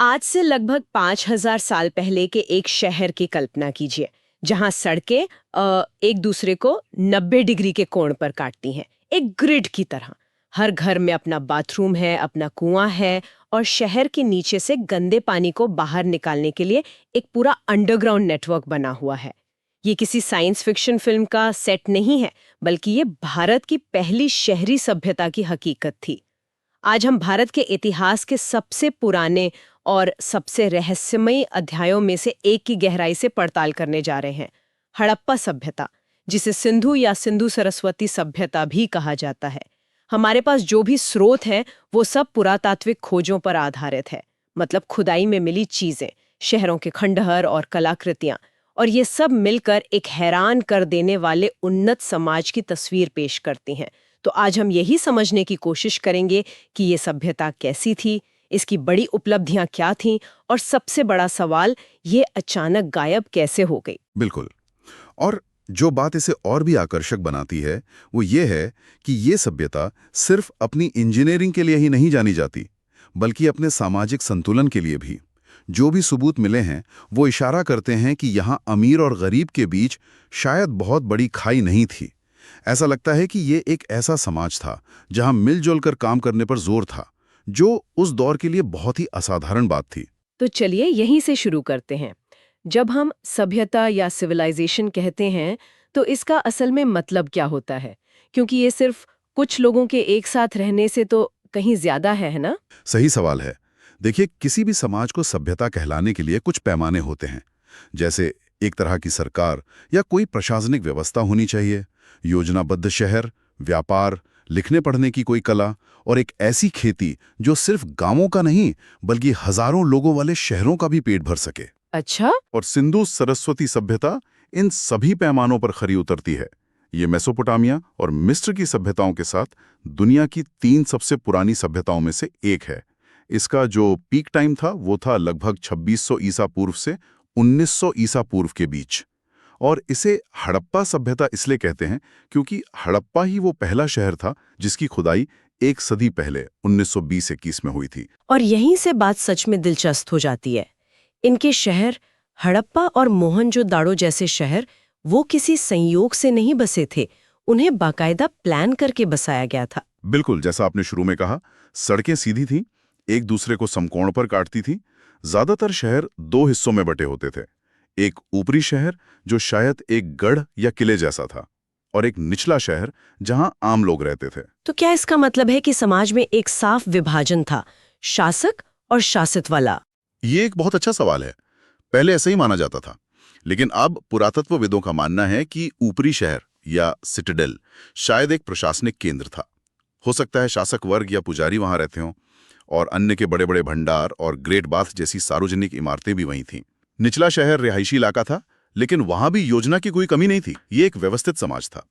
आज से लगभग 5000 साल पहले के एक शहर की कल्पना कीजिए, जहां सड़कें एक दूसरे को 90 डिग्री के कोण पर काटती हैं, एक ग्रिड की तरह। हर घर में अपना बाथरूम है, अपना कुआं है, और शहर के नीचे से गंदे पानी को बाहर निकालने के लिए एक पूरा अंडरग्राउंड नेटवर्क बना हुआ है। ये किसी साइंस फिक्शन फिल्म का सेट नहीं है, बल्कि ये भारत की पहली शहरी सभ्यता की हकीकत थी। आज हम भारत के इतिहास के सबसे पुराने और सबसे रहस्यमयी अध्यायों में से एक की गहराई से पड़ताल करने जा रहे हैं, हड़प्पा सभ्यता, जिसे सिंधु या सिंधु सरस्वती सभ्यता भी कहा जाता है। हमारे पास जो भी स्रोत हैं, वो सब पुरातात्विक खोजों पर आधारित है, मतलब खुदाई में मिली चीजें, शहरों के खंडहर और कलाकृतियां, और ये सब मिलकर एक हैरान कर देने वाले उन्नत समाज की तस्वीर पेश करती हैं। तो आज हम यही समझने की कोशिश करेंगे कि ये सभ्यता कैसी थी, इसकी बड़ी उपलब्धियां क्या थीं, और सबसे बड़ा सवाल, ये अचानक गायब कैसे हो गई। बिल्कुल। और जो बात इसे और भी आकर्षक बनाती है वो ये है कि ये सभ्यता सिर्फ अपनी इंजीनियरिंग के लिए ही नहीं जानी जाती, बल्कि अपने सामाजिक संतुलन के लिए भी। जो भी सबूत मिले हैं वो इशारा करते हैं कि यहाँ अमीर और गरीब के बीच शायद बहुत बड़ी खाई नहीं थी। ऐसा लगता है कि ये एक ऐसा समाज था जहाँ मिलजुल कर काम करने पर जोर था, जो उस दौर के लिए बहुत ही असाधारण बात थी। तो चलिए यहीं से शुरू करते हैं। जब हम सभ्यता या सिविलाइजेशन कहते हैं, तो इसका असल में मतलब क्या होता है? क्योंकि ये सिर्फ कुछ लोगों के एक साथ रहने से तो कहीं ज्यादा है ना? सही सवाल है। देखिए, किसी भी समाज को सभ्यता कहलाने के लिए कुछ पैमाने होते हैं। जैसे एक तरह की सरकार या कोई प्रशासनिक व्यवस्था होनी चाहिए, योजनाबद्ध शहर, व्यापार, लिखने पढ़ने की कोई कला, और एक ऐसी खेती जो सिर्फ गांवों का नहीं बल्कि हजारों लोगों वाले शहरों का भी पेट भर सके। अच्छा। और सिंधु सरस्वती सभ्यता इन सभी पैमानों पर खरी उतरती है। ये मेसोपोटामिया और मिस्र की सभ्यताओं के साथ दुनिया की 3 सबसे पुरानी सभ्यताओं में से एक है। इसका जो पीक टाइम था वो था लगभग 2600 ईसा पूर्व से 1900 ईसा पूर्व के बीच। और इसे हड़प्पा सभ्यता इसलिए कहते हैं क्योंकि हड़प्पा ही वो पहला शहर था जिसकी खुदाई एक सदी पहले 1920-21 में हुई थी। और यहीं से बात सच में दिलचस्प हो जाती है। इनके शहर हड़प्पा और मोहनजोदाड़ो जैसे शहर वो किसी संयोग से नहीं बसे थे, उन्हें बाकायदा प्लान करके बसाया गया था। बिल्कुल, जैसा आपने शुरू में कहा, सड़कें सीधी थीं, एक दूसरे को समकोण पर काटती थीं। ज्यादातर शहर 2 हिस्सों में बटे होते थे। एक ऊपरी शहर जो शायद एक गढ़ या किले जैसा था, और एक निचला शहर जहां आम लोग रहते थे। तो क्या इसका मतलब है कि समाज में एक साफ विभाजन था, शासक और शासित वाला? ये एक बहुत अच्छा सवाल है। पहले ऐसा ही माना जाता था, लेकिन अब पुरातत्वविदों का मानना है कि ऊपरी शहर या सिटाडेल शायद एक प्रशासनिक केंद्र था। हो सकता है शासक वर्ग या पुजारी वहां रहते हों, और अन्य के बड़े बड़े भंडार और ग्रेट बाथ जैसी सार्वजनिक इमारतें भी वहीं थीं। निचला शहर रिहायशी इलाका था, लेकिन वहां भी योजना की कोई कमी नहीं थी। ये एक व्यवस्थित समाज था।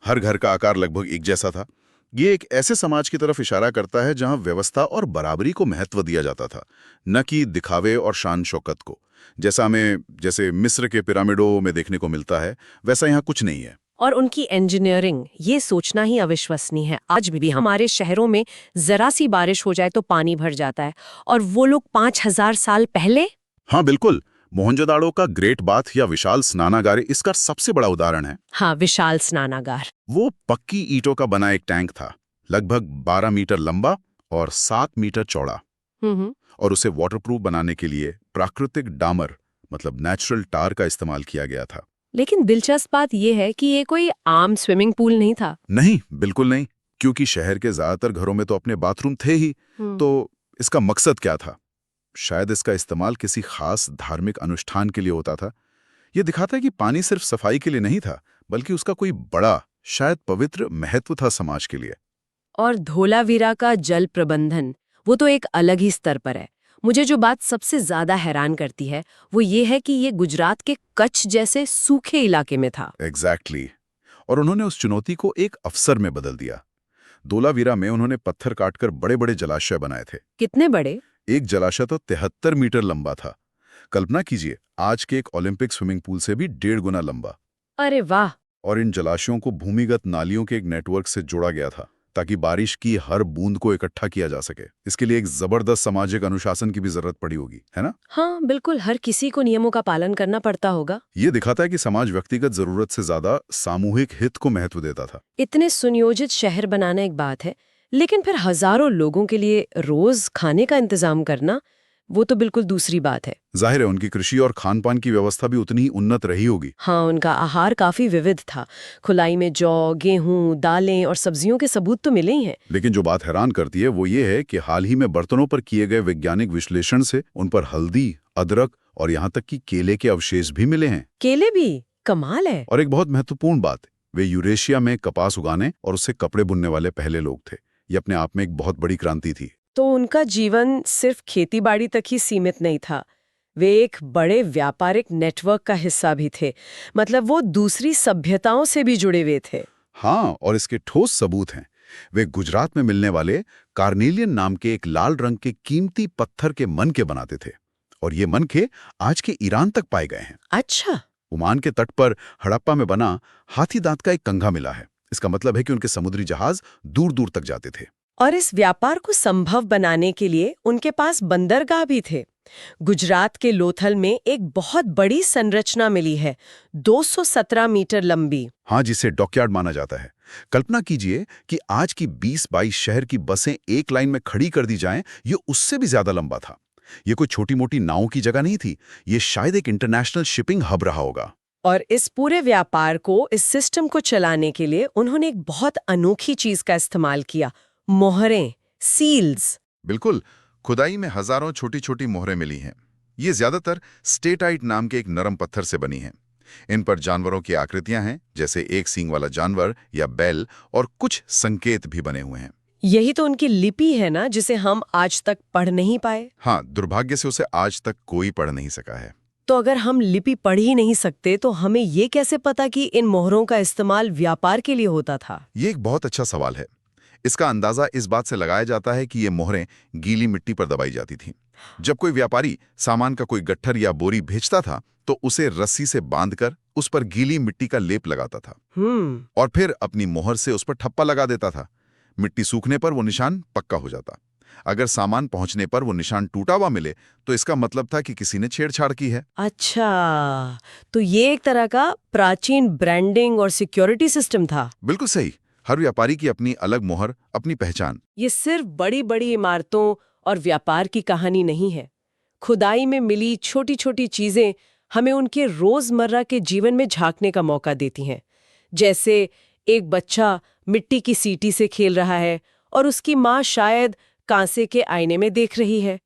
हर घर का आकार लगभग एक जैसा था। ये एक ऐसे समाज की तरफ इशारा करता है जहां व्यवस्था और बराबरी को महत्व दिया जाता था, न कि दिखावे और शान शौकत को। जैसे मिस्र के पिरामिडों में देखने को मिलता है, वैसा यहाँ कुछ नहीं है। और उनकी इंजीनियरिंग, ये सोचना ही अविश्वसनीय है। आज भी हमारे शहरों में जरा सी बारिश हो जाए तो पानी भर जाता है, और वो लोग 5000 साल पहले। हाँ बिल्कुल, मोहनजोदाड़ो का ग्रेट बाथ या विशाल स्नानागार इसका सबसे बड़ा उदाहरण है। हाँ, विशाल स्नानागार। वो पक्की ईंटों का बना एक टैंक था, लगभग 12 मीटर लंबा और 7 मीटर चौड़ा। और उसे वाटरप्रूफ बनाने के लिए प्राकृतिक डामर, मतलब नेचुरल टार का इस्तेमाल किया गया था। लेकिन दिलचस्प बात यह है कि ये कोई आम स्विमिंग पूल नहीं था। नहीं, बिल्कुल नहीं, क्योंकि शहर के ज्यादातर घरों में तो अपने बाथरूम थे ही। तो इसका मकसद क्या था? शायद इसका इस्तेमाल किसी खास धार्मिक अनुष्ठान के लिए होता था। यह दिखाता है कि पानी सिर्फ सफाई के लिए नहीं था, बल्कि उसका कोई बड़ा, शायद पवित्र महत्व था समाज के लिए। और धोलावीरा का जल प्रबंधन, वो तो एक अलग ही स्तर पर है। मुझे जो बात सबसे ज्यादा हैरान करती है वो ये है कि ये गुजरात के कच्छ जैसे सूखे इलाके में था। एग्जैक्टली। और उन्होंने उस चुनौती को एक अवसर में बदल दिया। धोलावीरा में उन्होंने पत्थर काटकर बड़े बड़े जलाशय बनाए थे। कितने बड़े? एक जलाशय तो 73 मीटर लंबा था। कल्पना कीजिए, आज के एक ओलंपिक स्विमिंग पूल से भी 1.5 गुना लंबा। अरे वाह। और इन जलाशयों को भूमिगत नालियों के एक नेटवर्क से जोड़ा गया था, ताकि बारिश की हर बूंद को इकट्ठा किया जा सके। इसके लिए एक जबरदस्त सामाजिक अनुशासन की भी जरूरत पड़ी होगी, है ना? हाँ बिल्कुल, हर किसी को नियमों का पालन करना पड़ता होगा। ये दिखाता है कि समाज व्यक्तिगत जरूरत से ज्यादा सामूहिक हित को महत्व देता था। इतने सुनियोजित शहर बनाना एक बात है, लेकिन फिर हजारों लोगों के लिए रोज खाने का इंतजाम करना, वो तो बिल्कुल दूसरी बात है। जाहिर है उनकी कृषि और खान पान की व्यवस्था भी उतनी ही उन्नत रही होगी। हाँ, उनका आहार काफी विविध था। खुलाई में जौ, गेहूं, दालें और सब्जियों के सबूत तो मिले ही हैं। लेकिन जो बात हैरान करती है वो ये है कि हाल ही में बर्तनों पर किए गए वैज्ञानिक विश्लेषण से उन पर हल्दी, अदरक और यहाँ तक कि केले के अवशेष भी मिले हैं। केले भी? कमाल है। और एक बहुत महत्वपूर्ण बात, वे यूरेशिया में कपास उगाने और उससे कपड़े बुनने वाले पहले लोग थे। ये अपने आप में एक बहुत बड़ी क्रांति थी। तो उनका जीवन सिर्फ खेतीबाड़ी तक ही सीमित नहीं था, वे एक बड़े व्यापारिक नेटवर्क का हिस्सा भी थे। मतलब वो दूसरी सभ्यताओं से भी जुड़े हुए थे। हाँ, और इसके ठोस सबूत हैं। वे गुजरात में मिलने वाले कार्नेलियन नाम के एक लाल रंग के कीमती पत्थर के मनके बनाते थे, और ये मनके आज के ईरान तक पाए गए हैं। अच्छा। ओमान के तट पर हड़प्पा में बना हाथी दांत का एक कंघा मिला है। इसका मतलब है कि उनके समुद्री जहाज दूर दूर तक जाते थे। और इस व्यापार को संभव बनाने के लिए उनके पास बंदरगाह भी थे। गुजरात के लोथल में एक बहुत बड़ी संरचना मिली है, 217 मीटर लंबी। हाँ, जिसे डॉकयार्ड माना जाता है। कल्पना कीजिए कि आज की 20-22 शहर की बसें एक लाइन में खड़ी कर दी जाएं, ये उससे भी ज्यादा लंबा था। ये कोई छोटी मोटी नावों की जगह नहीं थी, ये शायद एक इंटरनेशनल शिपिंग हब रहा होगा। और इस पूरे व्यापार को, इस सिस्टम को चलाने के लिए उन्होंने एक बहुत अनोखी चीज का इस्तेमाल किया, मोहरें, सील्स। बिल्कुल, खुदाई में हजारों छोटी छोटी मोहरें मिली हैं। ये ज्यादातर स्टेटाइट नाम के एक नरम पत्थर से बनी हैं। इन पर जानवरों की आकृतियां हैं, जैसे एक सींग वाला जानवर या बैल, और कुछ संकेत भी बने हुए हैं। यही तो उनकी लिपि है ना, जिसे हम आज तक पढ़ नहीं पाए। हाँ, दुर्भाग्य से उसे आज तक कोई पढ़ नहीं सका है। तो अगर हम लिपि पढ़ ही नहीं सकते, तो हमें ये कैसे पता कि इन मोहरों का इस्तेमाल व्यापार के लिए होता था? ये एक बहुत अच्छा सवाल है। इसका अंदाजा इस बात से लगाया जाता है कि ये मोहरें गीली मिट्टी पर दबाई जाती थीं। जब कोई व्यापारी सामान का कोई गट्ठर या बोरी भेजता था, तो उसे रस्सी से बांधकर उस पर गीली मिट्टी का लेप लगाता था और फिर अपनी मोहर से उस पर ठप्पा लगा देता था। मिट्टी सूखने पर वो निशान पक्का हो जाता। अगर सामान पहुंचने पर वो निशान टूटा हुआ मिले, तो इसका मतलब था कि किसी ने छेड़छाड़ की है। अच्छा, तो ये एक तरह का प्राचीन ब्रांडिंग और सिक्योरिटी सिस्टम था। बिल्कुल सही। हर व्यापारी की अपनी अलग मोहर, अपनी पहचान। ये सिर्फ बड़ी बड़ी इमारतों और व्यापार की कहानी नहीं है। खुदाई में मिली छोटी छोटी चीजें हमें उनके रोजमर्रा के जीवन में झांकने का मौका देती हैं। जैसे एक बच्चा मिट्टी की सीटी से खेल रहा है और उसकी माँ शायद कांसे के आईने में देख रही है।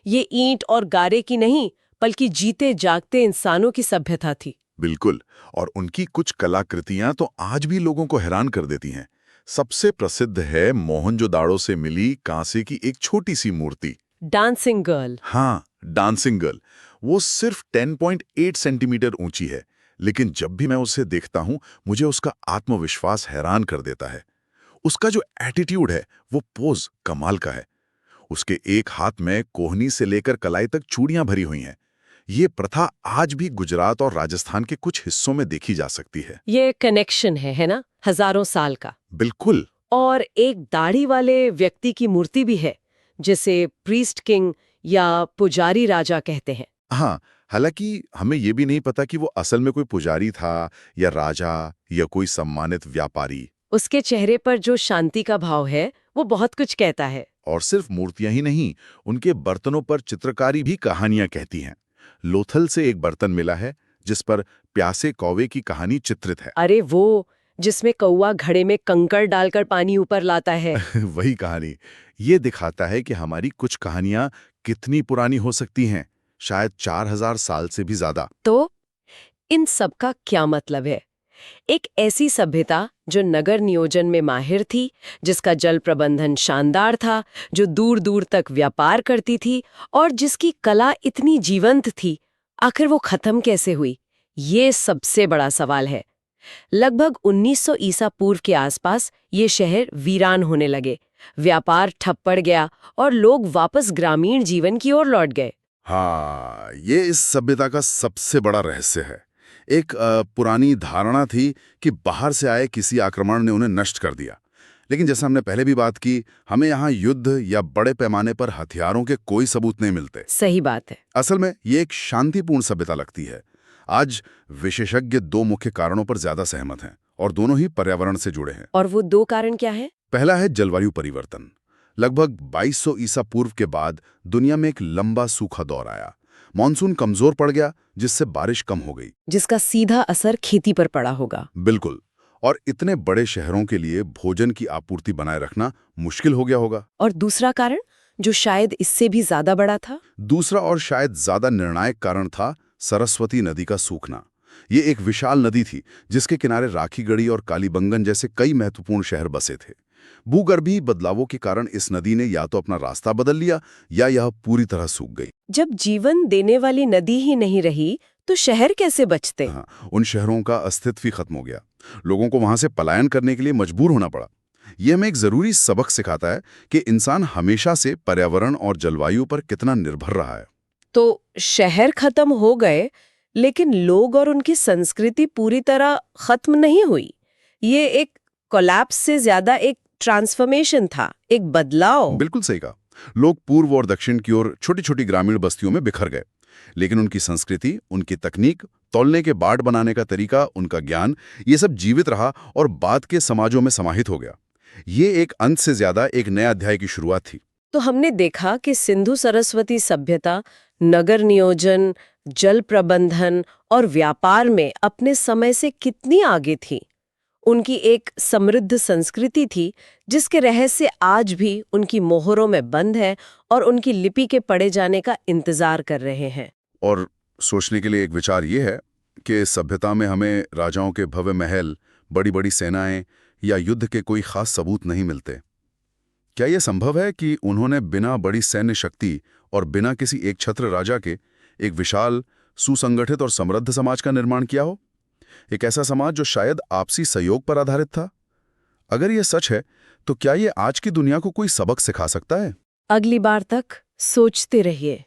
ये ईंट और गारे की नहीं, बल्कि जीते जागते इंसानों की सभ्यता थी। बिल्कुल, और उनकी कुछ कलाकृतियां तो आज भी लोगों को हैरान कर देती हैं। सबसे प्रसिद्ध है मोहनजोदाड़ो से मिली कांसे की एक छोटी सी मूर्ति, डांसिंग गर्ल। हाँ, डांसिंग गर्ल। वो सिर्फ 10.8 सेंटीमीटर ऊंची है, लेकिन जब भी मैं उसे देखता हूं, मुझे उसका आत्मविश्वास हैरान कर देता है। उसका जो एटीट्यूड है, वो पोज कमाल का है। उसके एक हाथ में कोहनी से लेकर कलाई तक चूड़ियां भरी हुई हैं। ये प्रथा आज भी गुजरात और राजस्थान के कुछ हिस्सों में देखी जा सकती है। ये कनेक्शन है ना, हजारों साल का। बिल्कुल। और एक दाढ़ी वाले व्यक्ति की मूर्ति भी है, जिसे प्रीस्ट किंग या पुजारी राजा कहते हैं। हाँ, हालांकि हमें ये भी नहीं पता कि वो असल में कोई पुजारी था या राजा या कोई सम्मानित व्यापारी। उसके चेहरे पर जो शांति का भाव है, वो बहुत कुछ कहता है। और सिर्फ मूर्तियां ही नहीं, उनके बर्तनों पर चित्रकारी भी कहानियां कहती हैं। लोथल से एक बर्तन मिला है जिस पर प्यासे कौवे की कहानी चित्रित है। अरे वो, जिसमें कौवा घड़े में कंकड़ डालकर पानी ऊपर लाता है। वही कहानी। ये दिखाता है कि हमारी कुछ कहानियां कितनी पुरानी हो सकती हैं, शायद 4000 साल से भी ज्यादा। तो इन सब का क्या मतलब है? एक ऐसी सभ्यता जो नगर नियोजन में माहिर थी, जिसका जल प्रबंधन शानदार था, जो दूर दूर तक व्यापार करती थी और जिसकी कला इतनी जीवंत थी, आखिर वो खत्म कैसे हुई? ये सबसे बड़ा सवाल है। लगभग 1900 ईसा पूर्व के आसपास ये शहर वीरान होने लगे, व्यापार ठप पड़ गया और लोग वापस ग्रामीण जीवन की ओर लौट गए। हाँ, ये इस सभ्यता का सबसे बड़ा रहस्य है। एक पुरानी धारणा थी कि बाहर से आए किसी आक्रमण ने उन्हें नष्ट कर दिया, लेकिन जैसा हमने पहले भी बात की, हमें यहाँ युद्ध या बड़े पैमाने पर हथियारों के कोई सबूत नहीं मिलते। सही बात है। असल में ये एक शांतिपूर्ण सभ्यता लगती है। आज विशेषज्ञ दो मुख्य कारणों पर ज्यादा सहमत हैं और दोनों ही पर्यावरण से जुड़े हैं। और वो 2 कारण क्या है? पहला है जलवायु परिवर्तन। लगभग 2200 ईसा पूर्व के बाद दुनिया में एक लंबा सूखा दौर आया। मॉनसून कमजोर पड़ गया, जिससे बारिश कम हो गई। जिसका सीधा असर खेती पर पड़ा होगा। बिल्कुल। और इतने बड़े शहरों के लिए भोजन की आपूर्ति बनाए रखना मुश्किल हो गया होगा। और दूसरा कारण, जो शायद इससे भी ज्यादा बड़ा था? दूसरा और शायद ज्यादा निर्णायक कारण था सरस्वती नदी का सूखना। ये एक विशाल नदी थी जिसके किनारे राखीगढ़ी और कालीबंगन जैसे कई महत्वपूर्ण शहर बसे थे। भूगर्भीय बदलावों के कारण इस नदी ने या तो अपना रास्ता बदल लिया या यह पूरी तरह सूख गई। जब जीवन देने वाली नदी ही नहीं रही तो शहर कैसे बचते? हाँ, उन शहरों का अस्तित्व ही खत्म हो गया। लोगों को वहां से पलायन करने के लिए मजबूर होना पड़ा। ये हमें एक जरूरी सबक सिखाता है कि इंसान हमेशा से पर्यावरण और जलवायु पर कितना निर्भर रहा है। तो शहर खत्म हो गए, लेकिन लोग और उनकी संस्कृति पूरी तरह खत्म नहीं हुई। ये एक कोलैप्स से ज्यादा एक ट्रांसफॉर्मेशन था, एक बदलाव। बिल्कुल सही कहा। लोग पूर्व और दक्षिण की ओर छोटी छोटी ग्रामीण बस्तियों में बिखर गए, लेकिन उनकी संस्कृति, उनकी तकनीक, तौलने के बाट बनाने का तरीका, उनका ज्ञान, ये सब जीवित रहा और बाद के समाजों में समाहित हो गया। ये एक अंत से ज्यादा एक नया अध्याय की शुरुआत थी। तो हमने देखा कि सिंधु सरस्वती सभ्यता नगर नियोजन, जल प्रबंधन और व्यापार में अपने समय से कितनी आगे थी। उनकी एक समृद्ध संस्कृति थी जिसके रहस्य आज भी उनकी मोहरों में बंद है और उनकी लिपि के पढ़े जाने का इंतजार कर रहे हैं। और सोचने के लिए एक विचार ये है कि इस सभ्यता में हमें राजाओं के भव्य महल, बड़ी बड़ी सेनाएं या युद्ध के कोई खास सबूत नहीं मिलते। क्या यह संभव है कि उन्होंने बिना बड़ी सैन्य शक्ति और बिना किसी एक छत्र राजा के एक विशाल, सुसंगठित और समृद्ध समाज का निर्माण किया हो? एक ऐसा समाज जो शायद आपसी सहयोग पर आधारित था? अगर यह सच है, तो क्या यह आज की दुनिया को कोई सबक सिखा सकता है? अगली बार तक सोचते रहिए।